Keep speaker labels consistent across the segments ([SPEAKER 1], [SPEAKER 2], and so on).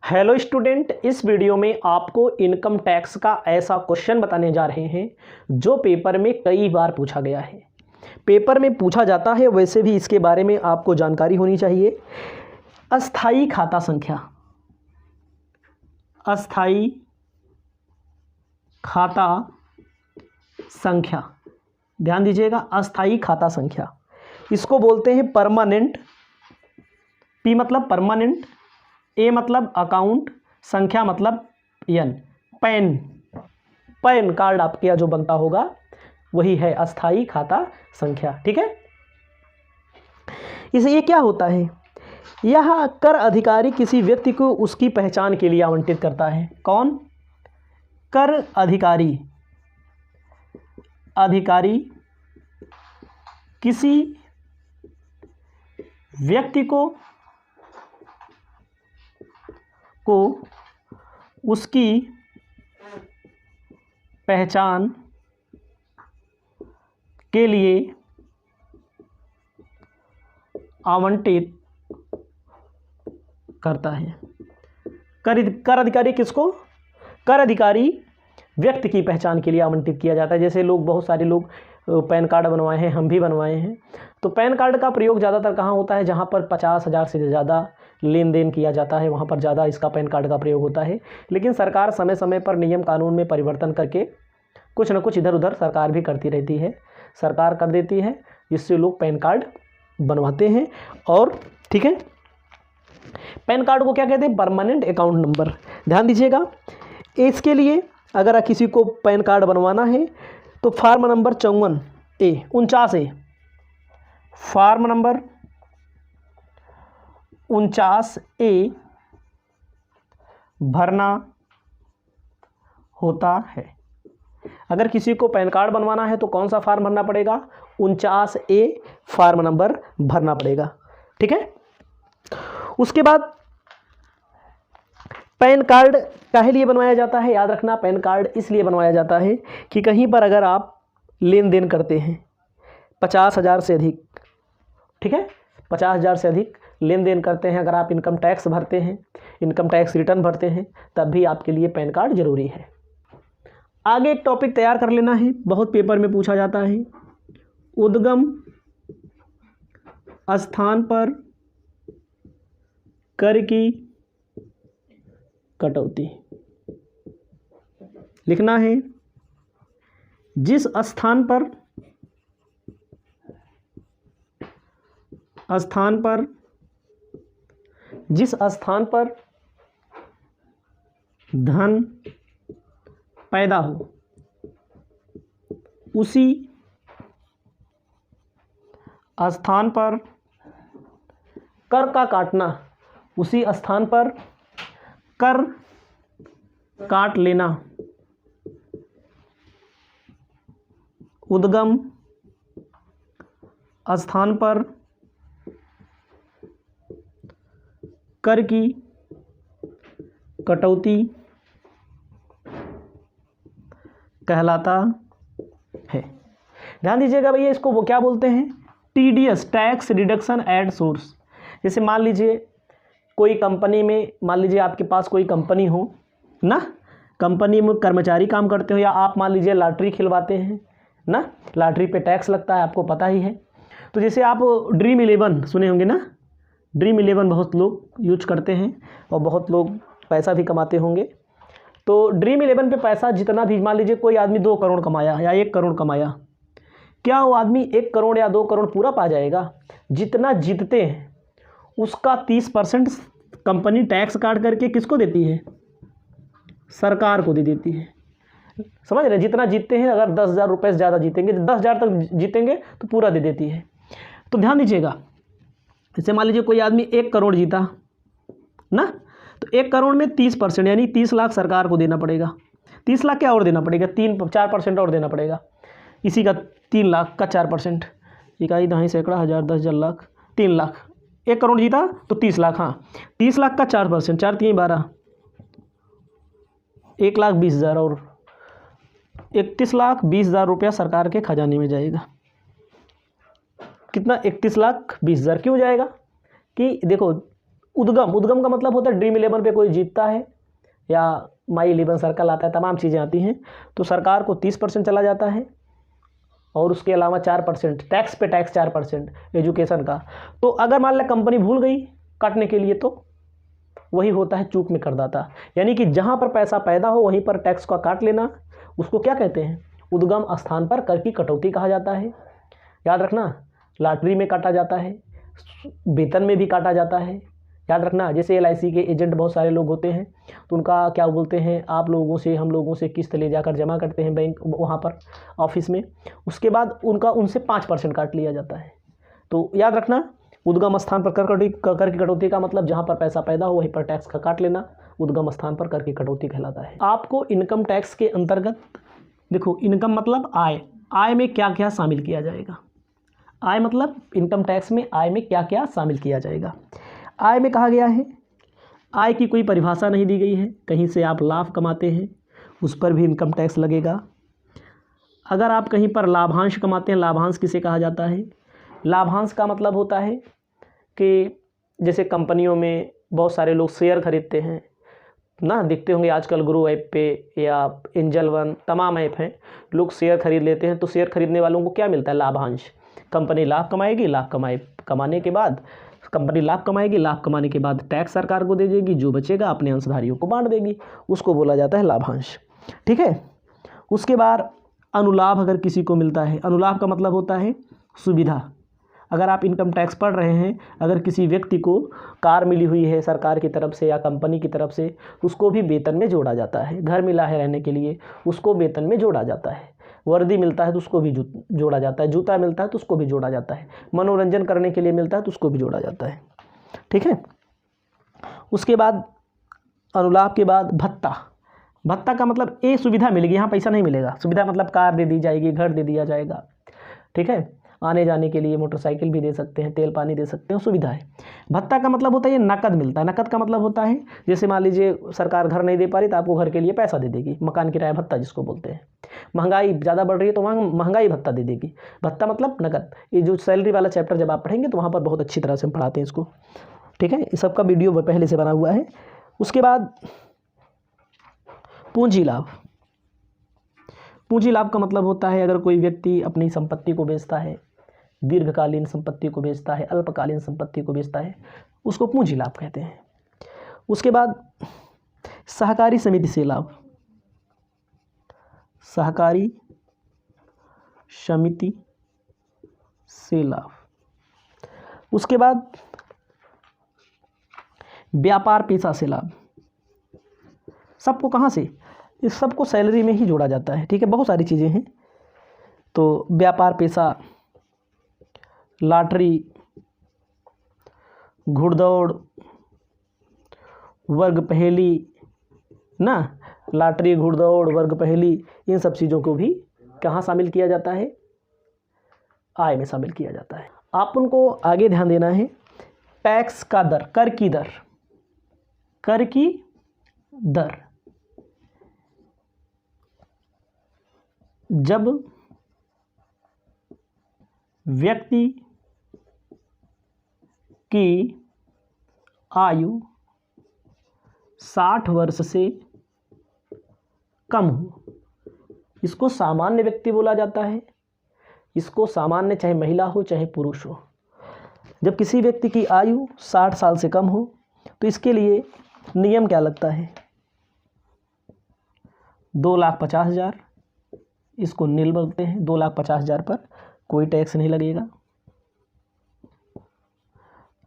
[SPEAKER 1] Hello student, इस video में आपको इनकम टैक्स का ऐसा क्वेश्चन बताने जा रहे हैं जो पेपर में कई बार पूछा गया है। पेपर में पूछा जाता है, वैसे भी इसके बारे में आपको जानकारी होनी चाहिए। अस्थाई खाता संख्या, अस्थाई खाता संख्या, ध्यान दीजिएगा। अस्थाई खाता संख्या इसको बोलते हैं परमानेंट। पी मतलब परमानेंट, ए मतलब अकाउंट, संख्या मतलब एन। पैन कार्ड आपके यहाँ जो बनता होगा वही है अस्थाई खाता संख्या। ठीक है। इसे ये क्या होता है? यह कर अधिकारी किसी व्यक्ति को उसकी पहचान के लिए आवंटित करता है। कौन? कर अधिकारी किसी व्यक्ति को उसकी पहचान के लिए आवंटित करता है। कर अधिकारी किसको? कर अधिकारी व्यक्ति की पहचान के लिए आवंटित किया जाता है। जैसे बहुत सारे लोग पैन कार्ड बनवाए हैं, हम भी बनवाए हैं। तो पैन कार्ड का प्रयोग ज़्यादातर कहाँ होता है? जहाँ पर 50,000 से ज़्यादा लेन देन किया जाता है, वहाँ पर ज़्यादा इसका पैन कार्ड का प्रयोग होता है। लेकिन सरकार समय समय पर नियम कानून में परिवर्तन करके कुछ न कुछ इधर उधर सरकार भी करती रहती है, सरकार कर देती है, जिससे लोग पैन कार्ड बनवाते हैं। और ठीक है, पैन कार्ड को क्या कहते हैं? Permanent account number. ध्यान दीजिएगा, इसके लिए अगर किसी को पैन कार्ड बनवाना है तो farm number 49A farm number 49A भरना होता है। अगर किसी को पैन कार्ड बनवाना है तो कौन सा फार्म भरना पड़ेगा? 49A फार्म नंबर भरना पड़ेगा। ठीक है। उसके बाद पैन कार्ड काहे लिए बनवाया जाता है? याद रखना, पैन कार्ड इसलिए बनवाया जाता है कि कहीं पर अगर आप लेन देन करते हैं 50,000 से अधिक, ठीक है, 50,000 से अधिक लेन देन करते हैं, अगर आप इनकम टैक्स भरते हैं, इनकम टैक्स रिटर्न भरते हैं, तब भी आपके लिए पैन कार्ड जरूरी है। आगे एक टॉपिक तैयार कर लेना है, बहुत पेपर में पूछा जाता है। उद्गम स्थान पर कर की कटौती लिखना है। जिस स्थान पर धन पैदा हो, उसी स्थान पर कर का काटना, उसी स्थान पर कर काट लेना। उद्गम स्थान पर कर की कटौती कहलाता है। ध्यान दीजिएगा भैया, इसको वो क्या बोलते हैं? TDS, tax reduction at source. जैसे मान लीजिए कोई कंपनी में, मान लीजिए आपके पास कोई कंपनी हो ना, कंपनी में कर्मचारी काम करते हो, या आप मान लीजिए लॉटरी खिलवाते हैं ना, लॉटरी पे टैक्स लगता है, आपको पता ही है। तो जैसे आप ड्रीम 11 सुने होंगे ना, ड्रीम 11 बहुत लोग यूज करते हैं और बहुत लोग पैसा भी कमाते होंगे। तो ड्रीम 11 पे पैसा जितना भी, मान लीजिए कोई आदमी 2 करोड़ कमाया या 1 करोड़ कमाया, क्या वो आदमी 1 करोड़ या 2 करोड़ पूरा पा जाएगा? जितना जीतते हैं उसका 30% कंपनी टैक्स काट करके किसको देती है? सरकार को दे देती है। समझ रहे? जितना जीतते हैं, अगर 10,000 रुपये से ज़्यादा जीतेंगे, 10,000 तक जीतेंगे तो पूरा दे देती है। तो ध्यान दीजिएगा, जैसे मान लीजिए कोई आदमी 1 करोड़ जीता ना, तो 1 करोड़ में 30% यानी 30 लाख सरकार को देना पड़ेगा। 30 लाख क्या और देना पड़ेगा? 4% और देना पड़ेगा। इसी का 3 लाख का 4%, इकाई दहाई सैकड़ा हज़ार 10,000 लाख, 3 लाख। 1 करोड़ जीता तो 30 लाख, हाँ 30 लाख का 4%, 4 3 12, 1,20,000 और 31,20,000 रुपया सरकार के खजाने में जाएगा। कितना? 31,20,000। क्यों जाएगा कि देखो उद्गम, उद्गम का मतलब होता है ड्रीम 11 पे कोई जीतता है या माई 11 सर्कल आता है, तमाम चीज़ें आती हैं, तो सरकार को 30% चला जाता है और उसके अलावा 4% टैक्स पे टैक्स 4% एजुकेशन का। तो अगर मान लें कंपनी भूल गई काटने के लिए तो वही होता है चूक में करदाता, यानी कि जहाँ पर पैसा पैदा हो वहीं पर टैक्स का काट लेना, उसको क्या कहते हैं, उद्गम स्थान पर कर की कटौती कहा जाता है। याद रखना, लॉटरी में काटा जाता है, वेतन में भी काटा जाता है। याद रखना, जैसे LIC के एजेंट बहुत सारे लोग होते हैं तो उनका क्या बोलते हैं, आप लोगों से हम लोगों से किस्त ले जाकर जमा करते हैं बैंक वहाँ पर ऑफिस में, उसके बाद उनका उनसे 5% काट लिया जाता है। तो याद रखना, उद्गम स्थान पर कर की कटौती का मतलब जहाँ पर पैसा पैदा हो वहीं पर टैक्स का काट लेना, उद्गम स्थान पर कर की कटौती कहलाता है। आपको इनकम टैक्स के अंतर्गत देखो, इनकम मतलब आय, आय में क्या क्या शामिल किया जाएगा, आय मतलब इनकम टैक्स में आय में क्या क्या शामिल किया जाएगा। आय में कहा गया है, आय की कोई परिभाषा नहीं दी गई है, कहीं से आप लाभ कमाते हैं उस पर भी इनकम टैक्स लगेगा। अगर आप कहीं पर लाभांश कमाते हैं, लाभांश किसे कहा जाता है, लाभांश का मतलब होता है कि जैसे कंपनियों में बहुत सारे लोग शेयर खरीदते हैं ना, दिखते होंगे आजकल ग्रो ऐप पे या एंजल वन, तमाम ऐप हैं, लोग शेयर खरीद लेते हैं, तो शेयर खरीदने वालों को क्या मिलता है, लाभांश। कंपनी लाभ कमाएगी, कमाने के बाद कंपनी लाभ कमाएगी, लाभ कमाने के बाद टैक्स सरकार को दे देगी, जो बचेगा अपने अंशधारियों को बांट देगी, उसको बोला जाता है लाभांश। ठीक है। उसके बाद अनुलाभ अगर किसी को मिलता है, अनुलाभ का मतलब होता है सुविधा। अगर आप इनकम टैक्स पढ़ रहे हैं, अगर किसी व्यक्ति को कार मिली हुई है सरकार की तरफ से या कंपनी की तरफ से, उसको भी वेतन में जोड़ा जाता है। घर मिला है रहने के लिए, उसको वेतन में जोड़ा जाता है। वर्दी मिलता है तो उसको भी जोड़ा जाता है, जूता मिलता है तो उसको भी जोड़ा जाता है, मनोरंजन करने के लिए मिलता है तो उसको भी जोड़ा जाता है। ठीक है। उसके बाद अनुलाभ के बाद भत्ता, भत्ता का मतलब ये सुविधा मिलेगी, यहाँ पैसा नहीं मिलेगा, सुविधा मतलब कार दे दी जाएगी, घर दे दिया जाएगा। ठीक है। आने जाने के लिए मोटरसाइकिल भी दे सकते हैं, तेल पानी दे सकते हैं, सुविधा है। भत्ता का मतलब होता है ये नकद मिलता है। नकद का मतलब होता है जैसे मान लीजिए सरकार घर नहीं दे पा रही तो आपको घर के लिए पैसा दे देगी, मकान किराया भत्ता जिसको बोलते हैं। महंगाई ज़्यादा बढ़ रही है तो वहाँ महंगाई भत्ता दे देगी। भत्ता मतलब नकद। ये जो सैलरी वाला चैप्टर जब आप पढ़ेंगे तो वहाँ पर बहुत अच्छी तरह से हम पढ़ाते हैं इसको। ठीक है। इस सबका वीडियो पहले से बना हुआ है। उसके बाद पूंजी लाभ। पूंजी लाभ का मतलब होता है अगर कोई व्यक्ति अपनी संपत्ति को बेचता है, दीर्घकालीन संपत्ति को बेचता है, अल्पकालीन संपत्ति को बेचता है, उसको पूंजी लाभ कहते हैं। उसके बाद सहकारी समिति से लाभ, सहकारी समिति से लाभ। उसके बाद व्यापार पेशा से लाभ। सबको कहाँ से, इस सबको सैलरी में ही जोड़ा जाता है। ठीक है। बहुत सारी चीज़ें हैं। तो व्यापार पेशा, लॉटरी, घुड़दौड़, वर्ग पहेली ना, लॉटरी, घुड़दौड़, वर्ग पहेली, इन सब चीज़ों को भी कहाँ शामिल किया जाता है, आय में शामिल किया जाता है। आप उनको आगे ध्यान देना है। टैक्स का दर, कर की दर, कर की दर जब व्यक्ति की आयु 60 वर्ष से कम हो, इसको सामान्य व्यक्ति बोला जाता है। इसको सामान्य चाहे महिला हो चाहे पुरुष हो, जब किसी व्यक्ति की आयु 60 साल से कम हो तो इसके लिए नियम क्या लगता है, 2,50,000, इसको नील बोलते हैं। 2,50,000 पर कोई टैक्स नहीं लगेगा।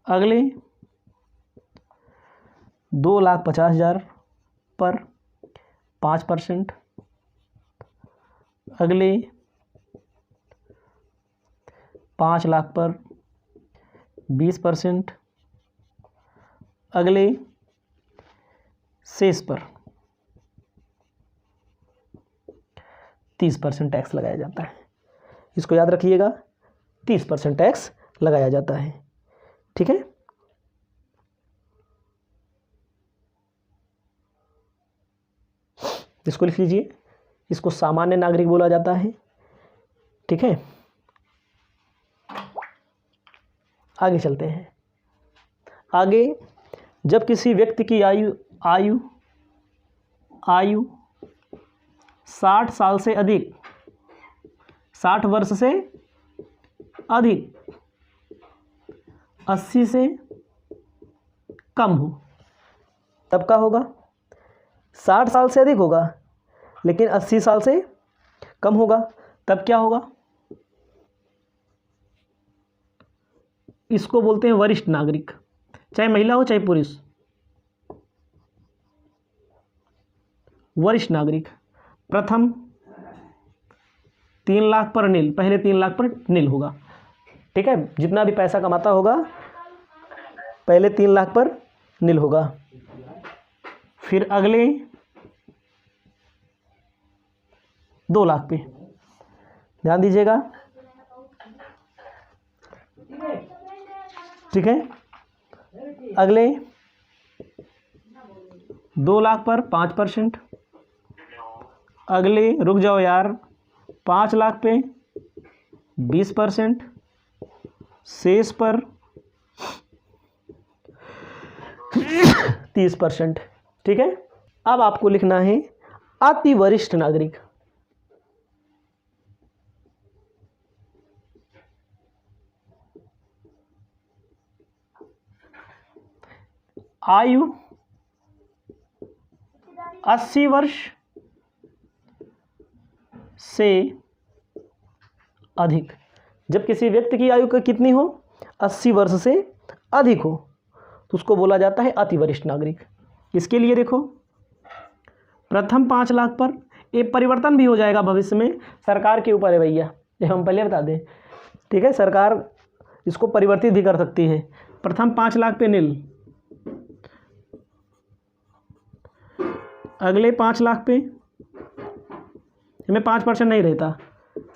[SPEAKER 1] अगले 2,50,000 पर 5%, अगले 5 लाख पर 20%, अगले शेष पर 30% टैक्स लगाया जाता है। इसको याद रखिएगा, 30% टैक्स लगाया जाता है। ठीक है। इसको लिख लीजिए, इसको सामान्य नागरिक बोला जाता है। ठीक है। आगे चलते हैं। आगे जब किसी व्यक्ति की आयु आयु आयु 60 साल से अधिक, 60 वर्ष से अधिक, 80 से कम हो, तब क्या होगा? 60 साल से अधिक होगा लेकिन 80 साल से कम होगा, तब क्या होगा? इसको बोलते हैं वरिष्ठ नागरिक, चाहे महिला हो चाहे पुरुष। वरिष्ठ नागरिक प्रथम 3 लाख पर नील, पहले 3 लाख पर नील होगा, ठीक है। जितना भी पैसा कमाता होगा पहले 3 लाख पर नील होगा, फिर अगले 2 लाख पे, ध्यान दीजिएगा, ठीक है। अगले 2 लाख पर 5%, अगले रुक जाओ यार 5 लाख पे 20%, शेष पर 30%, ठीक है। अब आपको लिखना है अति वरिष्ठ नागरिक। आयु 80 वर्ष से अधिक, जब किसी व्यक्ति की आयु का कितनी हो, 80 वर्ष से अधिक हो, तो उसको बोला जाता है अति वरिष्ठ नागरिक। इसके लिए देखो प्रथम 5 लाख पर, ये परिवर्तन भी हो जाएगा भविष्य में, सरकार के ऊपर है भैया, ये हम पहले बता दें, ठीक है। सरकार इसको परिवर्तित भी कर सकती है। प्रथम 5 लाख पे नील, अगले 5 लाख पे हमें 5% नहीं रहता,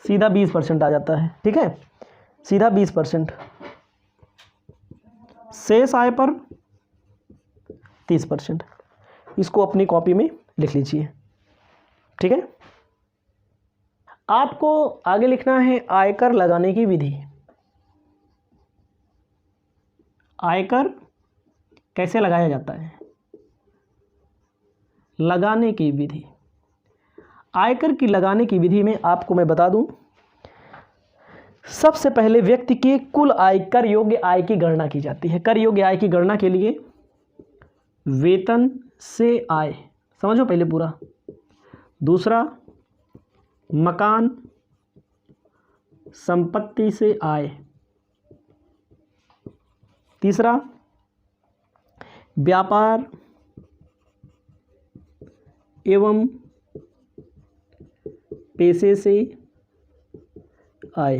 [SPEAKER 1] सीधा 20% आ जाता है, ठीक है, सीधा 20%, शेष आय पर 30%। इसको अपनी कॉपी में लिख लीजिए, ठीक है। आपको आगे लिखना है आयकर लगाने की विधि। आयकर कैसे लगाया जाता है, लगाने की विधि। आयकर की लगाने की विधि में आपको मैं बता दूं, सबसे पहले व्यक्ति के कुल आय, कर योग्य आय की गणना की जाती है। कर योग्य आय की गणना के लिए वेतन से आय, समझो पहले पूरा। दूसरा मकान संपत्ति से आय। तीसरा व्यापार एवं पैसे से आय।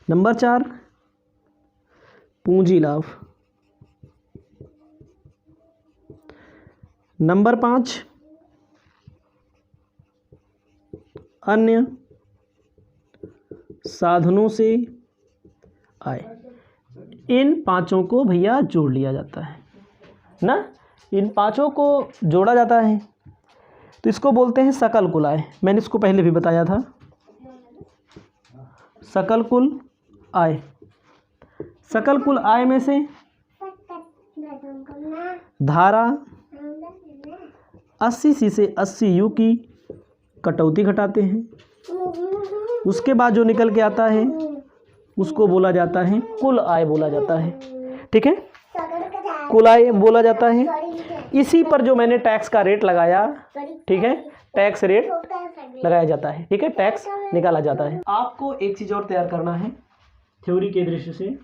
[SPEAKER 1] नंबर 4 पूंजी लाभ। नंबर 5 अन्य साधनों से आय। इन पांचों को भैया जोड़ लिया जाता है ना, इन पांचों को जोड़ा जाता है, तो इसको बोलते हैं सकल कुल आय। मैंने इसको पहले भी बताया था, सकल कुल आय। सकल कुल आय में से धारा 80C से 80U की कटौती घटाते हैं, उसके बाद जो निकल के आता है उसको बोला जाता है कुल आय बोला जाता है, ठीक है, कुल आय बोला जाता है। इसी पर जो मैंने टैक्स का रेट लगाया, ठीक है, टैक्स रेट लगाया जाता है, ठीक है, टैक्स निकाला जाता है। आपको एक चीज़ और तैयार करना है थ्योरी के दृष्टि से,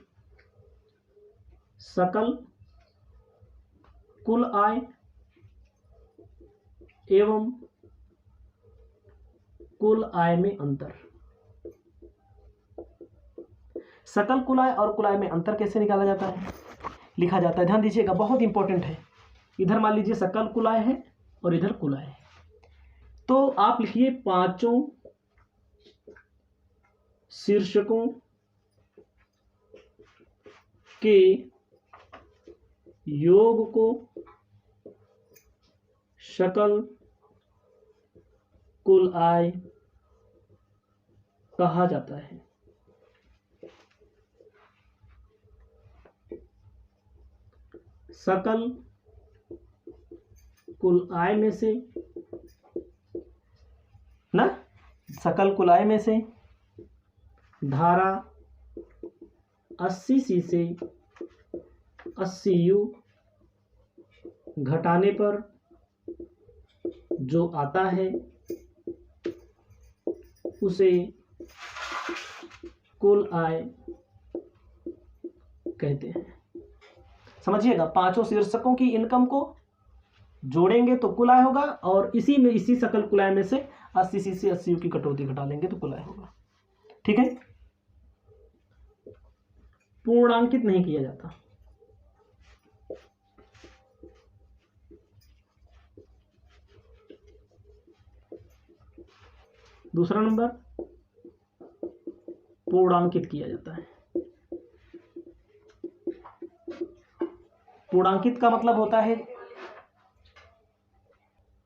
[SPEAKER 1] सकल कुल आय एवं कुल आय में अंतर। सकल कुल आय और कुल आय में अंतर कैसे निकाला जाता है, लिखा जाता है, ध्यान दीजिएगा, बहुत इंपॉर्टेंट है। इधर मान लीजिए सकल कुल आय है और इधर कुल आय है, तो आप लिखिए पांचों शीर्षकों के योग को सकल कुल आय कहा जाता है। सकल कुल आय में से ना, सकल कुल आय में से धारा 80C से 80U घटाने पर जो आता है उसे कुल आय कहते हैं। समझिएगा, पांचों शीर्षकों की इनकम को जोड़ेंगे तो कुल आय होगा, और इसी में इसी सकल कुल आय में से 80C से 80U की कटौती घटा लेंगे तो कुल आय होगा। ठीक है, पूर्णांकित नहीं किया जाता। दूसरा नंबर, पूर्णांकित किया जाता है। पूर्णांकित का मतलब होता है,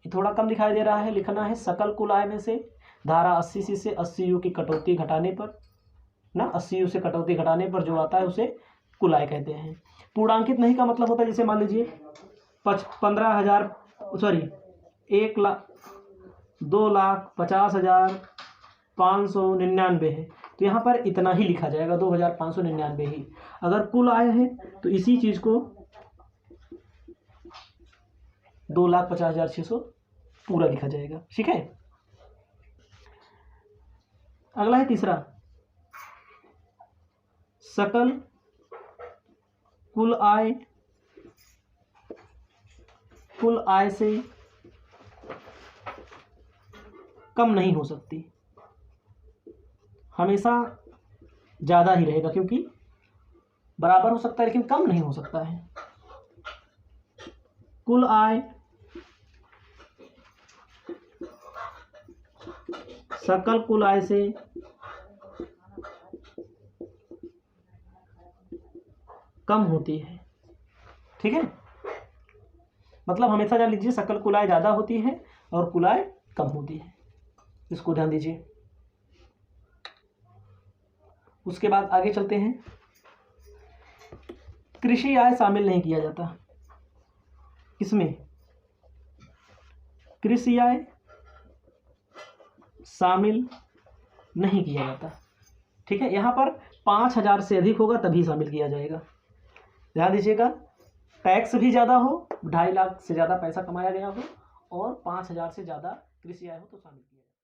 [SPEAKER 1] थोड़ा कम दिखाई दे रहा है, लिखना है सकल कुल आय में से धारा 80C से 80U की कटौती घटाने पर ना, 80U से कटौती घटाने पर जो आता है उसे कुल आय कहते हैं। पूर्णांकित नहीं का मतलब होता है, जैसे मान लीजिए 1,50,599 है, तो यहाँ पर इतना ही लिखा जाएगा, 2,599 ही। अगर कुल आय है तो इसी चीज को 2,50,600 पूरा लिखा जाएगा। ठीक है, अगला है तीसरा, सकल कुल आय से कम नहीं हो सकती, हमेशा ज्यादा ही रहेगा, क्योंकि बराबर हो सकता है लेकिन कम नहीं हो सकता है। कुल आय सकल कुल आय से कम होती है। ठीक है, मतलब हमेशा जान लीजिए सकल कुल आय ज़्यादा होती है और कुल आय कम होती है, इसको ध्यान दीजिए। उसके बाद आगे चलते हैं, कृषि आय शामिल नहीं किया जाता। इसमें कृषि आय शामिल नहीं किया जाता। ठीक है, यहाँ पर 5,000 से अधिक होगा तभी शामिल किया जाएगा। ध्यान दीजिएगा, टैक्स भी ज़्यादा हो, 2.5 लाख से ज़्यादा पैसा कमाया गया हो और 5,000 से ज़्यादा कृषि आय हो तो शामिल किया।